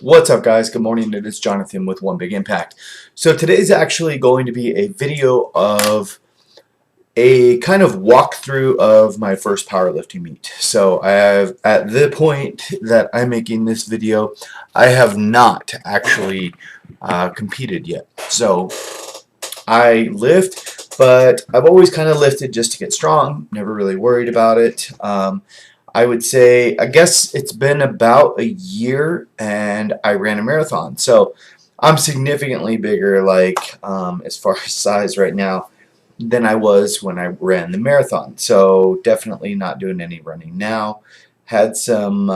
What's up, guys? Good morning. It is Jonathan with One Big Impact. So today's actually going to be a video of a kind of walkthrough of my first powerlifting meet. So I have, at the point that I'm making this video, I have not actually competed yet. So I lift, but I've always kind of lifted just to get strong. Never really worried about it. I would say, I guess it's been about a year and I ran a marathon. So I'm significantly bigger, like as far as size right now, than I was when I ran the marathon. So definitely not doing any running now. Had some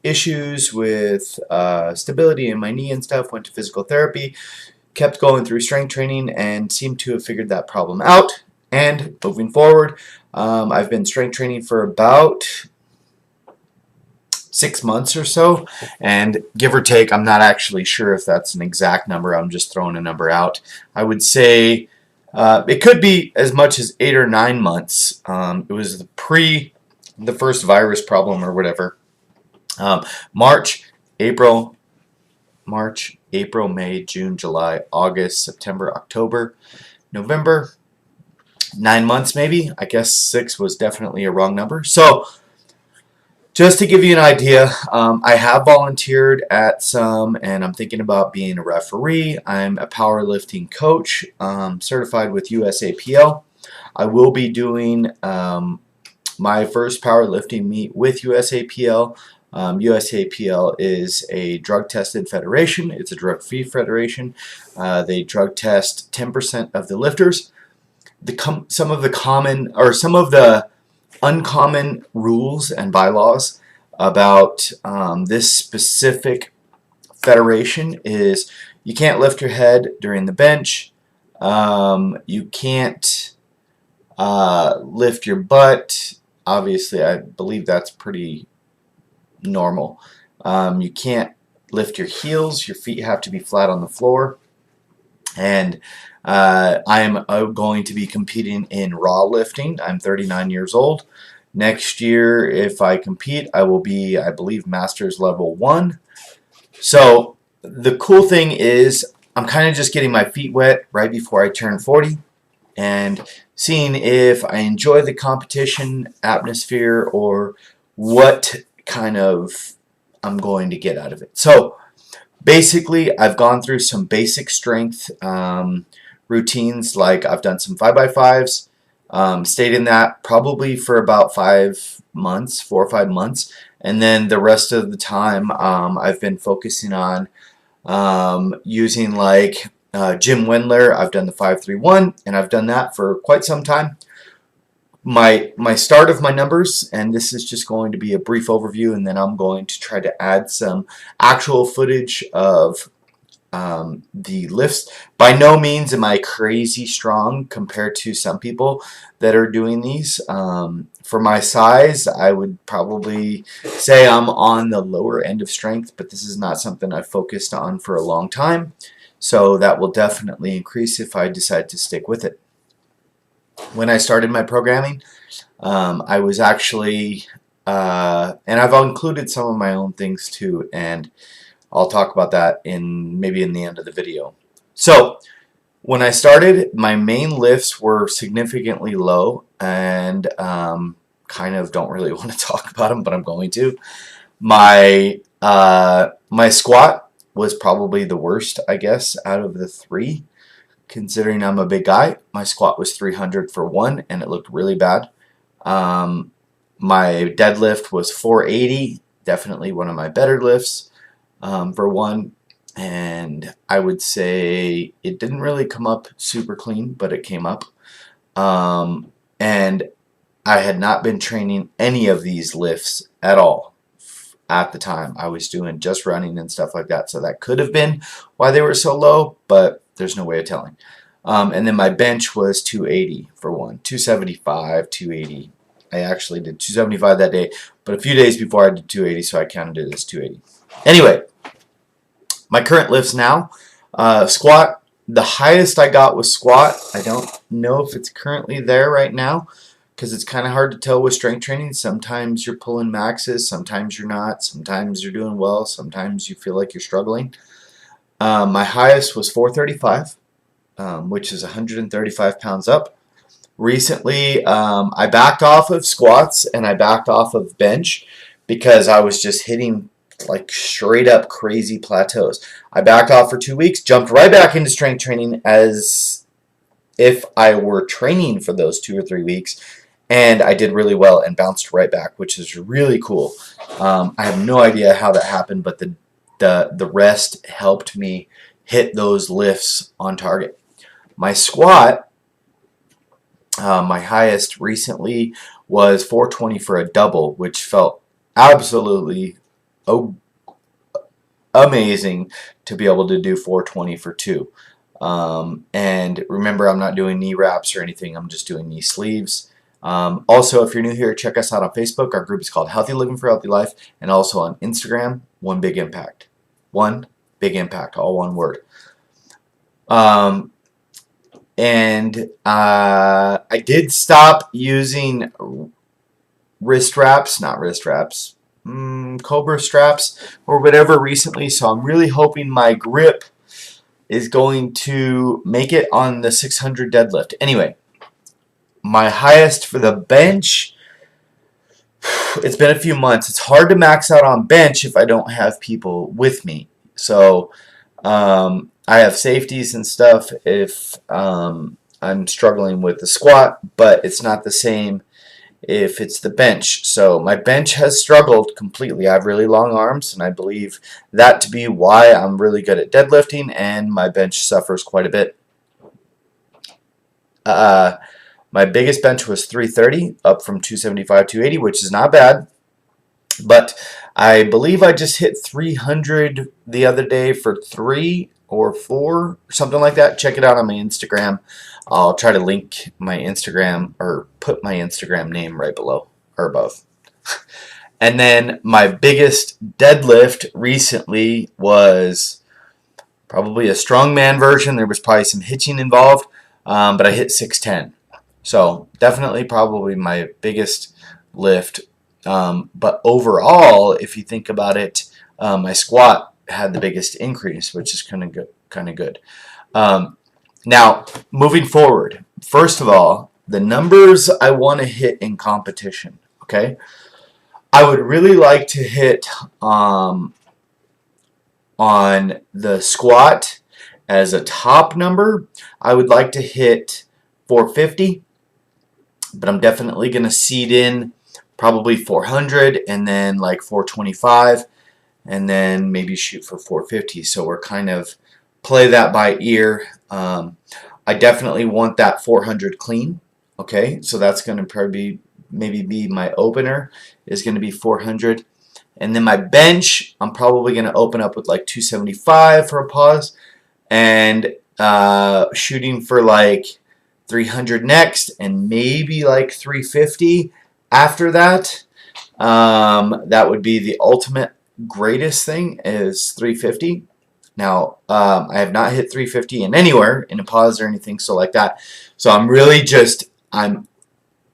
issues with stability in my knee and stuff. Went to physical therapy. Kept going through strength training and seemed to have figured that problem out. And moving forward, I've been strength training for about 6 months or so, and give or take, I'm not actually sure if that's an exact number. I'm just throwing a number out. I would say it could be as much as 8 or 9 months. It was pre the first virus problem or whatever. March, April, May, June, July, August, September, October, November. 9 months maybe. I guess 6 was definitely a wrong number. So just to give you an idea, I have volunteered at some, and I'm thinking about being a referee. I'm a powerlifting coach, certified with usapl. I will be doing my first powerlifting meet with usapl. USAPL is a drug-tested federation. It's a drug-free federation. They drug test 10% of the lifters. Some of the uncommon rules and bylaws about this specific federation is you can't lift your head during the bench. You can't lift your butt. Obviously, I believe that's pretty normal. You can't lift your heels. Your feet have to be flat on the floor. And I'm going to be competing in raw lifting. I'm 39 years old. Next year, if I compete, I will be, I believe, Masters Level 1. So the cool thing is I'm kind of just getting my feet wet right before I turn 40 and seeing if I enjoy the competition atmosphere or what kind of I'm going to get out of it. So basically, I've gone through some basic strength routines, like I've done some 5x5s, stayed in that probably for about 4 or 5 months, and then the rest of the time I've been focusing on using like Jim Wendler. I've done the 5-3-1, and I've done that for quite some time. My start of my numbers, and this is just going to be a brief overview, and then I'm going to try to add some actual footage of the lifts. By no means am I crazy strong compared to some people that are doing these. For my size, I would probably say I'm on the lower end of strength, but this is not something I've focused on for a long time, so that will definitely increase if I decide to stick with it. When I started my programming, I was actually, and I've included some of my own things too, and I'll talk about that maybe in the end of the video. So when I started, my main lifts were significantly low, and kind of don't really want to talk about them, but I'm going to. My squat was probably the worst, I guess, out of the 3. Considering I'm a big guy, my squat was 300 for 1, and it looked really bad. My deadlift was 480, definitely one of my better lifts for 1, and I would say it didn't really come up super clean, but it came up. And I had not been training any of these lifts at all at the time. I was doing just running and stuff like that, so that could have been why they were so low, but there's no way of telling. And then my bench was 280 for 1, 275, 280. I actually did 275 that day, but a few days before I did 280, so I counted it as 280. Anyway, my current lifts now, squat, the highest I got was squat. I don't know if it's currently there right now, because it's kind of hard to tell with strength training. Sometimes you're pulling maxes, sometimes you're not, sometimes you're doing well, sometimes you feel like you're struggling. My highest was 435, which is 135 pounds up. Recently, I backed off of squats and I backed off of bench because I was just hitting like straight up crazy plateaus. I backed off for 2 weeks, jumped right back into strength training as if I were training for those 2 or 3 weeks, and I did really well and bounced right back, which is really cool. I have no idea how that happened, but the rest helped me hit those lifts on target. My squat, my highest recently was 420 for a double, which felt absolutely amazing to be able to do 420 for 2. And remember, I'm not doing knee wraps or anything. I'm just doing knee sleeves. Also, if you're new here, check us out on Facebook. Our group is called Healthy Living for Healthy Life, and also on Instagram, One Big Impact. One Big Impact, all one word. And I did stop using Cobra straps or whatever recently, so I'm really hoping my grip is going to make it on the 600 deadlift. Anyway, my highest for the bench, it's been a few months. It's hard to max out on bench if I don't have people with me. So I have safeties and stuff if I'm struggling with the squat, but it's not the same if it's the bench. So my bench has struggled completely. I have really long arms, and I believe that to be why I'm really good at deadlifting, and my bench suffers quite a bit. My biggest bench was 330, up from 275, 280, which is not bad. But I believe I just hit 300 the other day for 3 or 4, something like that. Check it out on my Instagram. I'll try to link my Instagram or put my Instagram name right below or above. And then my biggest deadlift recently was probably a strongman version. There was probably some hitching involved, but I hit 610. So definitely probably my biggest lift. But overall, if you think about it, my squat had the biggest increase, which is kind of good. Now, moving forward, first of all, the numbers I want to hit in competition, okay? I would really like to hit on the squat as a top number. I would like to hit 450, but I'm definitely going to seed in probably 400 and then like 425 and then maybe shoot for 450. So we're kind of play that by ear. I definitely want that 400 clean. Okay, so that's going to probably maybe be my opener is going to be 400. And then my bench, I'm probably going to open up with like 275 for a pause and shooting for like 300 next and maybe like 350 after that. That would be the ultimate greatest thing is 350. Now, I have not hit 350 in anywhere in a pause or anything so like that. So I'm really just I'm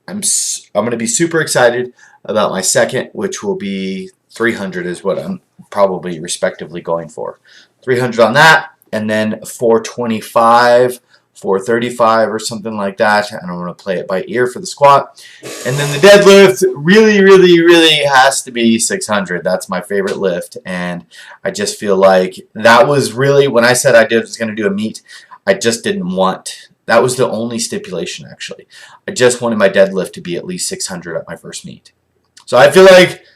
going to be super excited about my second, which will be 300 is what I'm probably respectively going for. 300 on that, and then 425, 435 or something like that. And I'm going to play it by ear for the squat. And then the deadlift really has to be 600. That's my favorite lift. And I just feel like that was really, when I said I was going to do a meet, I just didn't want, that was the only stipulation actually. I just wanted my deadlift to be at least 600 at my first meet. So I feel like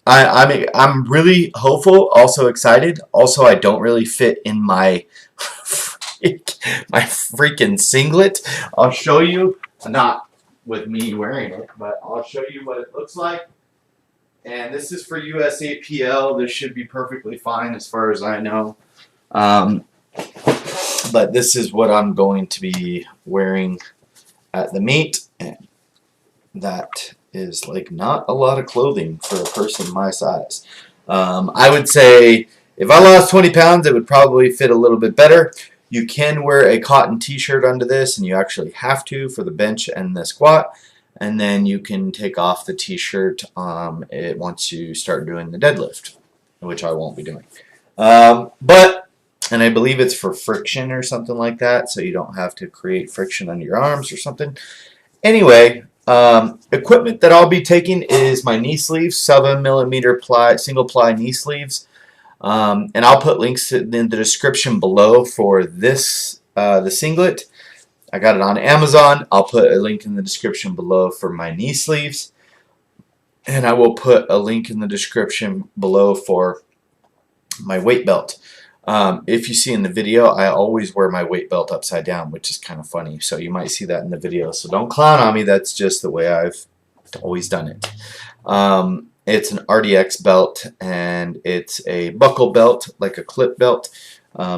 I'm really hopeful, also excited. Also, I don't really fit in my freaking singlet. I'll show you, not with me wearing it, but I'll show you what it looks like. And this is for usapl. This should be perfectly fine as far as I know. But this is what I'm going to be wearing at the meet. And that is like not a lot of clothing for a person my size. I would say if I lost 20 pounds, it would probably fit a little bit better. You can wear a cotton t-shirt under this, and you actually have to for the bench and the squat. and then you can take off the t-shirt once you start doing the deadlift, which I won't be doing. And I believe it's for friction or something like that, so you don't have to create friction under your arms or something. Anyway, equipment that I'll be taking is my knee sleeves, 7mm ply, single ply knee sleeves. And I'll put links in the description below for this, the singlet. I got it on Amazon. I'll put a link in the description below for my knee sleeves. And I will put a link in the description below for my weight belt. If you see in the video, I always wear my weight belt upside down, which is kind of funny. So you might see that in the video. So don't clown on me. That's just the way I've always done it. It's an RDX belt, and it's a buckle belt, like a clip belt,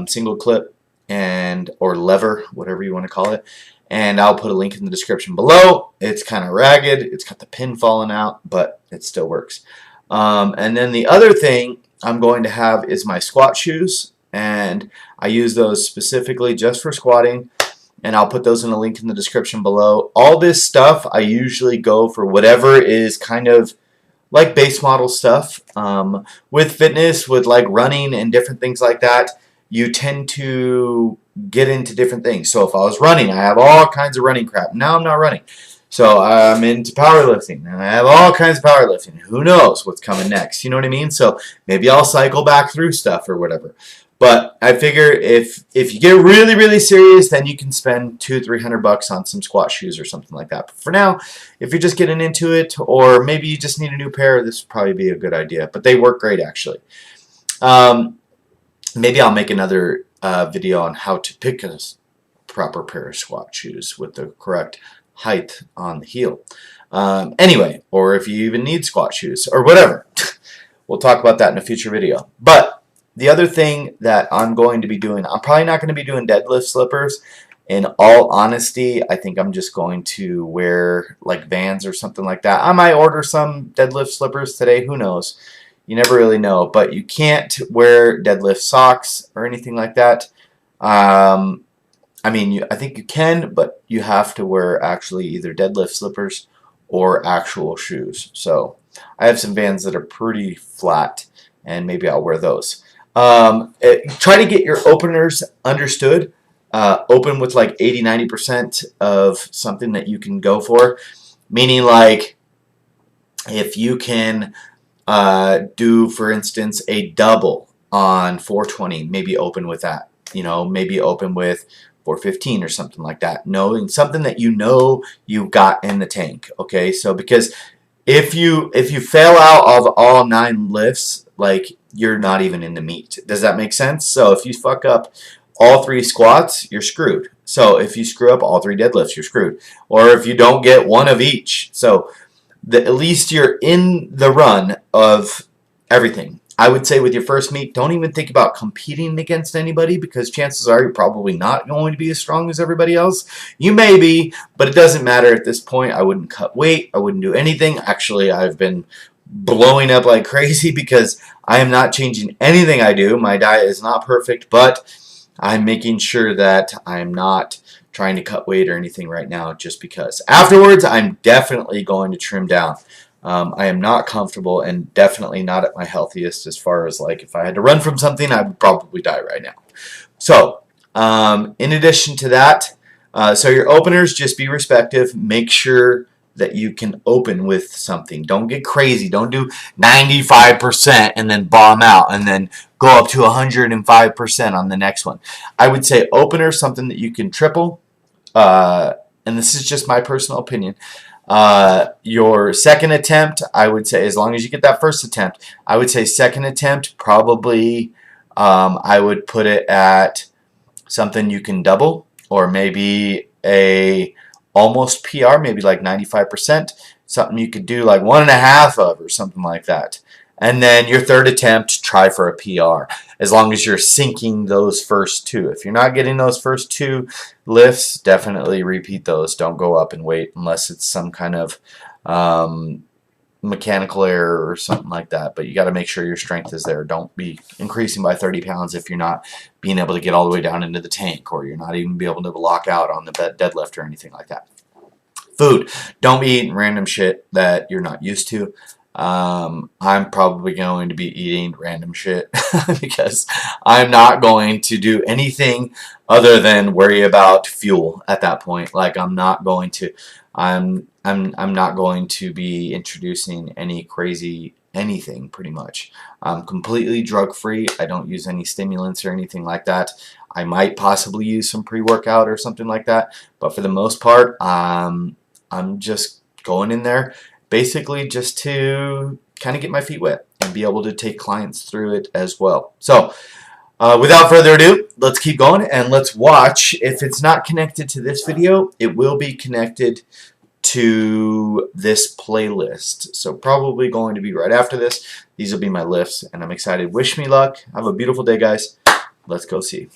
single clip, or lever, whatever you want to call it. And I'll put a link in the description below. It's kind of ragged. It's got the pin falling out, but it still works. And then the other thing I'm going to have is my squat shoes, and I use those specifically just for squatting, and I'll put those in a link in the description below. All this stuff, I usually go for whatever is kind of like base model stuff. With fitness, with like running and different things like that, you tend to get into different things. So if I was running, I have all kinds of running crap. Now I'm not running. So I'm into powerlifting, and I have all kinds of powerlifting. Who knows what's coming next? You know what I mean? So maybe I'll cycle back through stuff or whatever. But I figure if you get really, really serious, then you can spend $200-300 on some squat shoes or something like that. But for now, if you're just getting into it, or maybe you just need a new pair, this would probably be a good idea. But they work great, actually. Maybe I'll make another video on how to pick a proper pair of squat shoes with the correct height on the heel. Anyway, or if you even need squat shoes or whatever. We'll talk about that in a future video. But the other thing that I'm going to be doing, I'm probably not going to be doing deadlift slippers. In all honesty, I think I'm just going to wear like Vans or something like that. I might order some deadlift slippers today. Who knows? You never really know. But you can't wear deadlift socks or anything like that. I mean, I think you can, but you have to wear actually either deadlift slippers or actual shoes. So I have some Vans that are pretty flat, and maybe I'll wear those. Try to get your openers understood. Open with like 80-90% of something that you can go for. Meaning, like, if you can do, for instance, a double on 420, maybe open with that. You know, maybe open with 415 or something like that. Knowing something that you know you've got in the tank. Okay, so because if you fail out of all 9 lifts, like, you're not even in the meet. Does that make sense? So if you fuck up all 3 squats, you're screwed. So if you screw up all 3 deadlifts, you're screwed. Or if you don't get one of each. So at least you're in the run of everything. I would say with your first meet, don't even think about competing against anybody, because chances are you're probably not going to be as strong as everybody else. You may be, but it doesn't matter at this point. I wouldn't cut weight. I wouldn't do anything. Actually, I've been blowing up like crazy because I am not changing anything I do. My diet is not perfect, but I'm making sure that I'm not trying to cut weight or anything right now just because. Afterwards, I'm definitely going to trim down. I am not comfortable and definitely not at my healthiest as far as, like, if I had to run from something, I would probably die right now. So, in addition to that, so your openers, just be respective. Make sure that you can open with something. Don't get crazy. Don't do 95% and then bomb out and then go up to 105% on the next one. I would say opener, something that you can triple. And this is just my personal opinion. Your second attempt, I would say, as long as you get that first attempt, I would say second attempt, probably I would put it at something you can double, or maybe a almost PR, maybe like 95%, something you could do like 1.5 of or something like that. And then your third attempt, try for a PR, as long as you're sinking those first 2. If you're not getting those first 2 lifts, definitely repeat those. Don't go up and wait unless it's some kind of mechanical error or something like that. But you got to make sure your strength is there. Don't be increasing by 30 pounds if you're not being able to get all the way down into the tank, or you're not even be able to lock out on the deadlift or anything like that. Food. Don't be eating random shit that you're not used to. I'm probably going to be eating random shit because I'm not going to do anything other than worry about fuel at that point. Like I'm not going to I'm not going to be introducing any crazy anything pretty much. I'm completely drug free. I don't use any stimulants or anything like that. I might possibly use some pre-workout or something like that, but for the most part, I'm just going in there basically just to kind of get my feet wet and be able to take clients through it as well. So without further ado, let's keep going and let's watch. If it's not connected to this video, it will be connected to this playlist. So probably going to be right after this. These will be my lifts and I'm excited. Wish me luck. Have a beautiful day, guys. Let's go see.